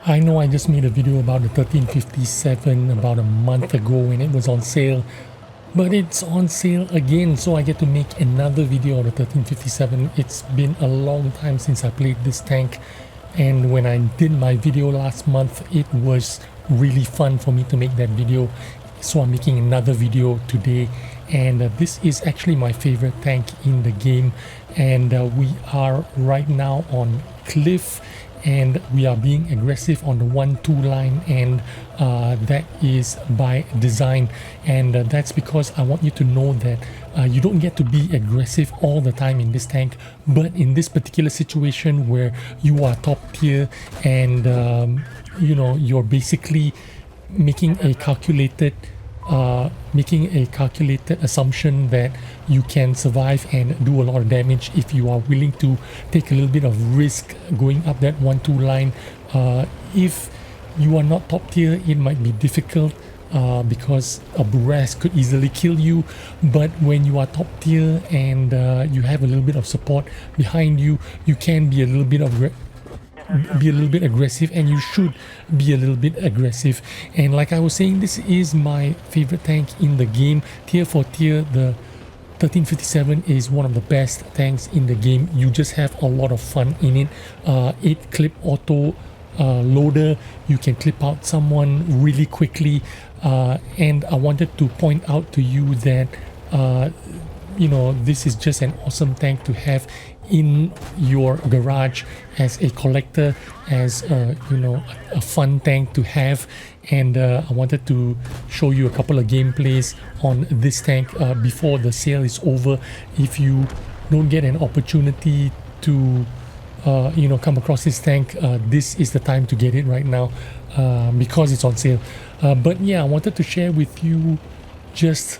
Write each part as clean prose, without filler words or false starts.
I know I just made a video about the 1357 about a month ago when it was on sale, but it's on sale again, so I get to make another video on the 1357. It's been a long time since I played this tank, and when I did my video last month, it was really fun for me to make that video. So I'm making another video today, and this is actually my favorite tank in the game, and we are right now on Cliff, and we are being aggressive on the 1-2 line, and that is by design, and that's because I want you to know that you don't get to be aggressive all the time in this tank, but in this particular situation where you are top tier and you know, you're basically making a calculated assumption that you can survive and do a lot of damage. If you are willing to take a little bit of risk going up that 1-2 line, if you are not top tier, it might be difficult because a Burras could easily kill you. But when you are top tier and you have a little bit of support behind you, you can be a little bit aggressive, and you should be a little bit aggressive. And like I was saying, this is my favorite tank in the game. Tier for tier, the 1357 is one of the best tanks in the game. You just have a lot of fun in it. 8 clip auto loader, you can clip out someone really quickly, and I wanted to point out to you that you know, this is just an awesome tank to have in your garage as a collector, as you know, a fun tank to have. And I wanted to show you a couple of gameplays on this tank before the sale is over. If you don't get an opportunity to you know, come across this tank, this is the time to get it right now because it's on sale. But yeah, I wanted to share with you just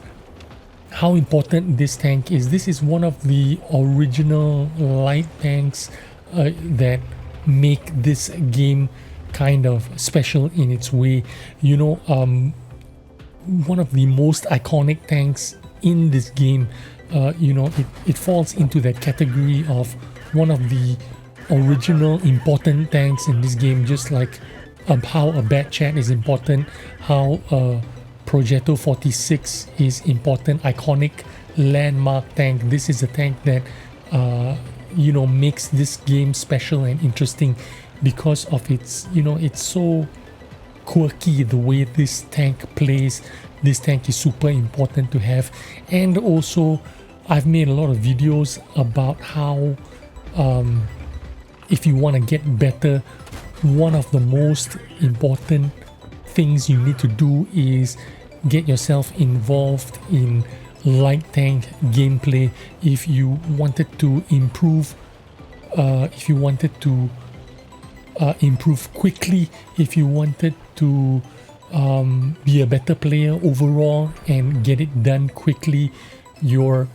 how important this tank is. This is one of the original light tanks that make this game kind of special in its way. You know, one of the most iconic tanks in this game. You know, it falls into that category of one of the original important tanks in this game, just like how a Bad Chat is important, how Progetto 46 is important, iconic landmark tank. This is a tank that you know, makes this game special and interesting because of its, you know, it's so quirky the way this tank plays. This tank is super important to have. And also I've made a lot of videos about how if you want to get better, one of the most important things you need to do is get yourself involved in light tank gameplay. If you wanted to improve, improve quickly, if you wanted to be a better player overall and get it done quickly, your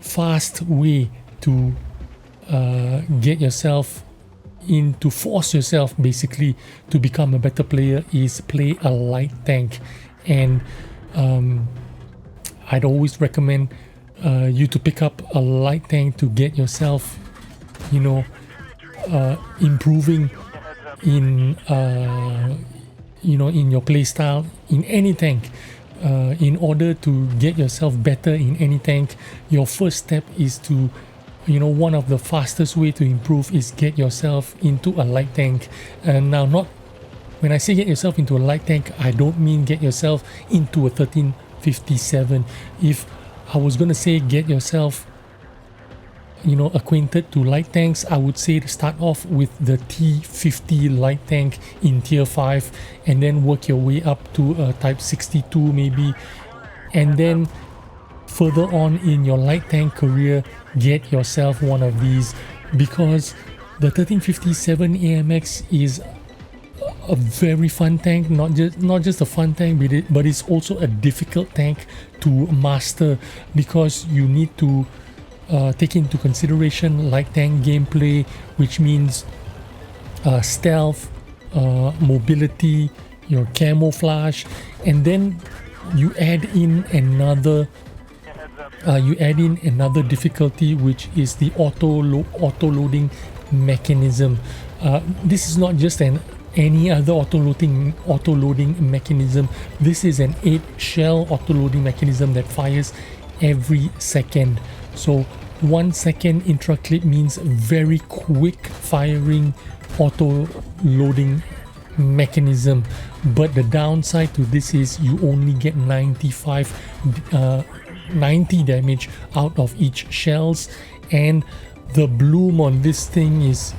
fast way to get yourself to force yourself basically to become a better player is play a light tank. And I'd always recommend you to pick up a light tank to get yourself, you know, improving in you know, in your playstyle in any tank. In order to get yourself better in any tank, your first step is to, you know, one of the fastest way to improve is get yourself into a light tank. And now, not when I say get yourself into a light tank, I don't mean get yourself into a 1357. If I was going to say get yourself, you know, acquainted to light tanks, I would say to start off with the T50 light tank in tier 5 and then work your way up to a type 62 maybe, and then further on in your light tank career, get yourself one of these, because the 1357 AMX is a very fun tank. Not just a fun tank, but it's also a difficult tank to master, because you need to take into consideration light tank gameplay, which means stealth, mobility, your camouflage, and then you add in another difficulty, which is the auto loading mechanism. This is not just an any other auto-loading mechanism. This is an 8 shell auto-loading mechanism that fires every second. So 1 second intra clip means very quick firing auto-loading mechanism, but the downside to this is you only get 90 damage out of each shells, and the bloom on this thing is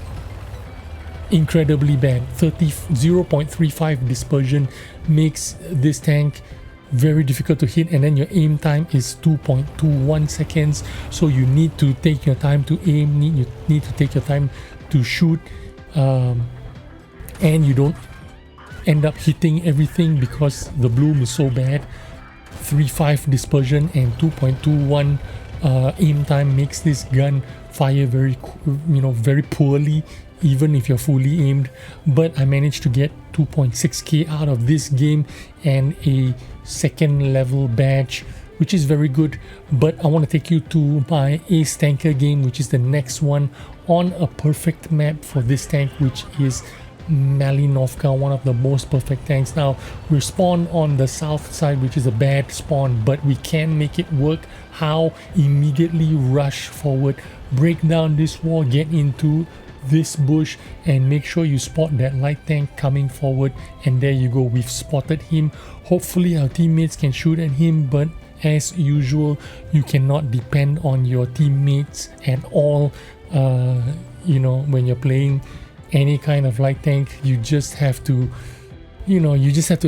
incredibly bad. 0.35 dispersion makes this tank very difficult to hit, and then your aim time is 2.21 seconds, so you need to take your time to aim, you need to take your time to shoot, and you don't end up hitting everything because the bloom is so bad. 3.5 dispersion and 2.21 aim time makes this gun fire very poorly, even if you're fully aimed. But I managed to get 2.6k out of this game and a second level badge, which is very good. But I want to take you to my ace tanker game, which is the next one on a perfect map for this tank, which is Malinovka, one of the most perfect tanks. Now we're spawned on the south side, which is a bad spawn, but we can make it work. How? Immediately rush forward, break down this wall, get into this bush, and make sure you spot that light tank coming forward, and there you go, we've spotted him. Hopefully our teammates can shoot at him, but as usual, you cannot depend on your teammates at all. When you're playing any kind of light tank, you just have to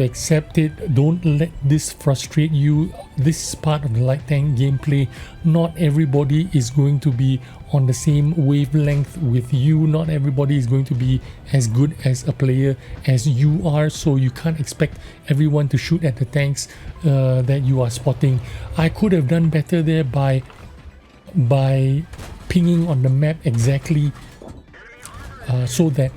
accept it. Don't let this frustrate you. This is part of the light tank gameplay. Not everybody is going to be on the same wavelength with you. Not everybody is going to be as good as a player as you are, so you can't expect everyone to shoot at the tanks that you are spotting. I could have done better there by pinging on the map exactly so that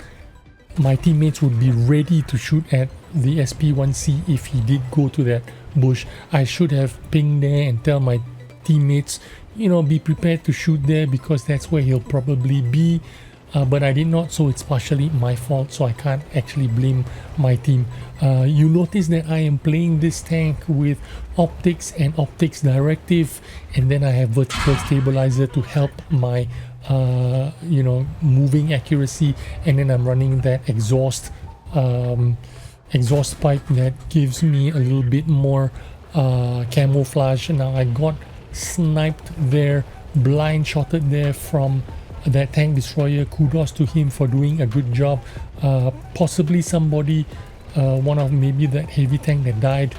my teammates would be ready to shoot at the SP1C if he did go to that bush. I should have pinged there and tell my teammates, be prepared to shoot there because that's where he'll probably be. But I did not, so it's partially my fault, so I can't actually blame my team. You notice that I am playing this tank with optics and optics directive, and then I have vertical stabilizer to help my moving accuracy, and then I'm running that exhaust pipe that gives me a little bit more camouflage. Now I got sniped there, blind shotted there from that tank destroyer. Kudos to him for doing a good job. Possibly somebody, one of maybe that heavy tank that died,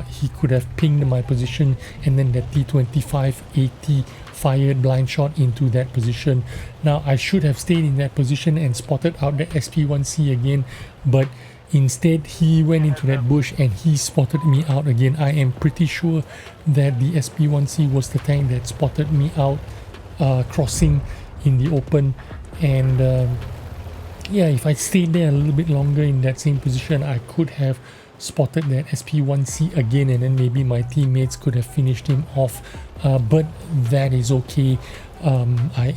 he could have pinged my position, and then that T25 AT fired blind shot into that position. Now I should have stayed in that position and spotted out the SP1C again, but instead he went into that bush and he spotted me out again. I am pretty sure that the SP1C was the tank that spotted me out crossing in the open, and yeah, if I stayed there a little bit longer in that same position, I could have spotted that SP1C again, and then maybe my teammates could have finished him off, but that is okay. I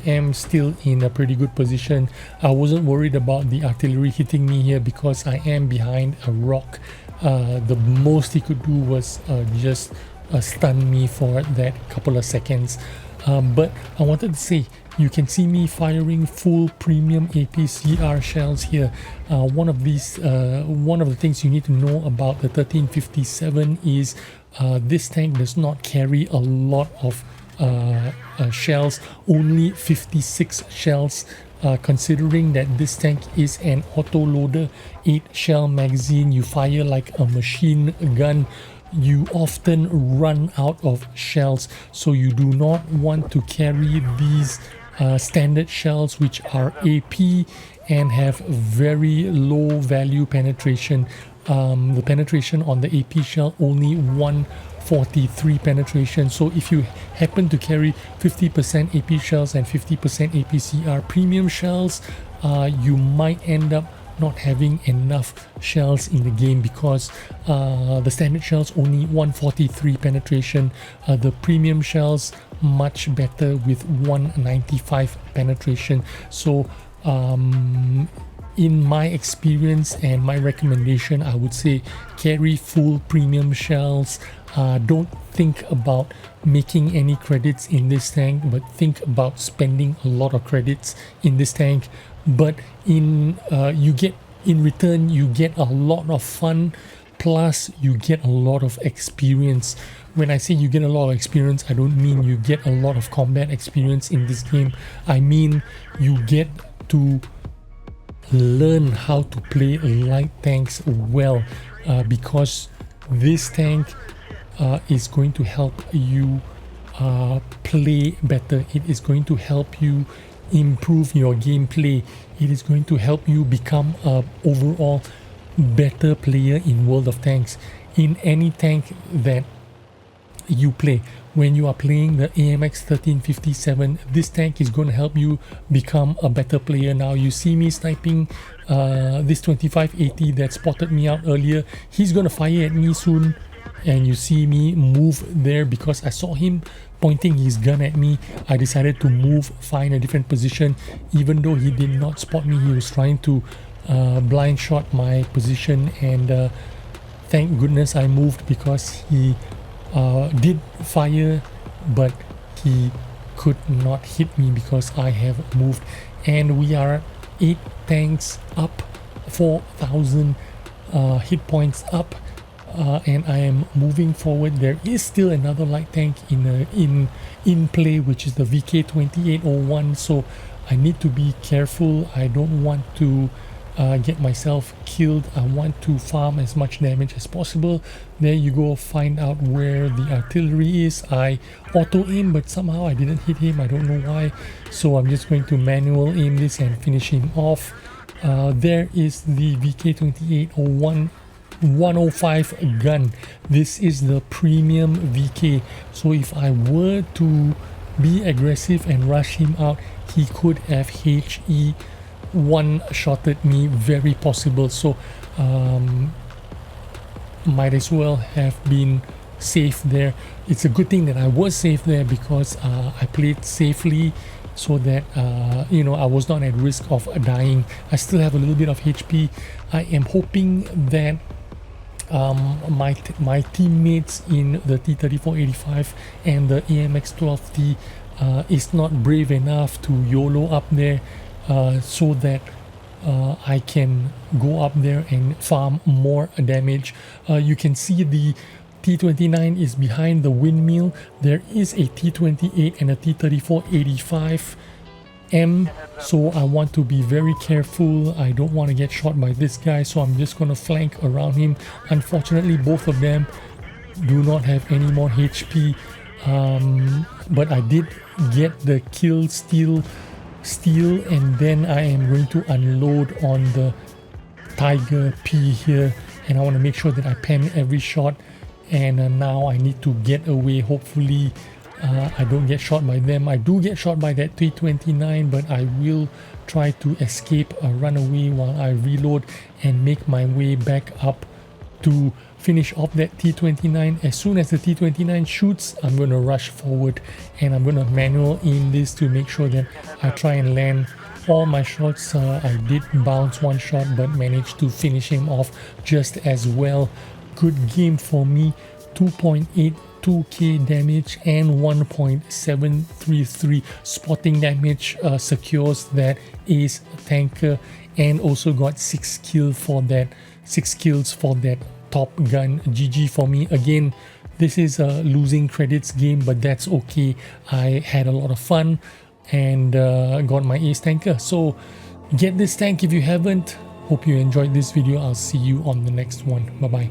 am still in a pretty good position. I wasn't worried about the artillery hitting me here because I am behind a rock. The most he could do was just stun me for that couple of seconds. But I wanted to say, you can see me firing full premium APCR shells here. One of the things you need to know about the 1357 is this tank does not carry a lot of shells, only 56 shells. Considering that this tank is an auto-loader 8 shell magazine, you fire like a machine gun, you often run out of shells, so you do not want to carry these standard shells which are AP and have very low value penetration. The penetration on the AP shell only 143 penetration, so if you happen to carry 50% AP shells and 50% APCR premium shells, you might end up not having enough shells in the game because the standard shells only 143 penetration, the premium shells much better with 195 penetration. So In my experience and my recommendation, I would say carry full premium shells. Don't think about making any credits in this tank, but think about spending a lot of credits in this tank. But in return you get a lot of fun, plus you get a lot of experience. When I say you get a lot of experience, I don't mean you get a lot of combat experience in this game. I mean you get to learn how to play light tanks well, because this tank is going to help you play better. It is going to help you improve your gameplay. It is going to help you become a overall better player in World of Tanks. In any tank that you play, when you are playing the AMX 1357, this tank is going to help you become a better player. Now you see me sniping this 2580 that spotted me out earlier. He's going to fire at me soon, and you see me move there because I saw him pointing his gun at me. I decided to move, find a different position. Even though he did not spot me, he was trying to blind shot my position, and thank goodness I moved, because he did fire, but he could not hit me because I have moved. And we are 8 tanks up, 4,000 hit points up, and I am moving forward. There is still another light tank in play, which is the VK2801, so I need to be careful. I don't want to get myself killed. I want to farm as much damage as possible. There you go, find out where the artillery is. I auto aim, but somehow I didn't hit him. I don't know why, so I'm just going to manual aim this and finish him off. There is the VK2801 105 gun. This is the premium VK, so if I were to be aggressive and rush him out, he could have HE one-shotted me, very possible. So might as well have been safe there. It's a good thing that I was safe there, because I played safely, so that you know, I was not at risk of dying. I still have a little bit of HP. I am hoping that my teammates in the T-3485 and the AMX 12T is not brave enough to YOLO up there, so that I can go up there and farm more damage. You can see the T-29 is behind the windmill. There is a T-28 and a T-3485M, so I want to be very careful. I don't want to get shot by this guy, so I'm just going to flank around him. Unfortunately, both of them do not have any more HP, but I did get the kill steal, and then I am going to unload on the Tiger P here, and I want to make sure that I pen every shot. And now I need to get away. Hopefully I don't get shot by them. I do get shot by that T-29, but I will try to escape or run away while I reload and make my way back up to finish off that T-29. As soon as the T-29 shoots, I'm going to rush forward, and I'm going to manual aim this to make sure that I try and land all my shots. I did bounce one shot, but managed to finish him off just as well. Good game for me. 2.82k damage and 1.733 spotting damage secures that ace tanker, and also got 6 kills for that Top Gun. GG for me. Again, this is a losing credits game, but that's okay. I had a lot of fun and got my ace tanker. So get this tank if you haven't. Hope you enjoyed this video. I'll see you on the next one. Bye bye.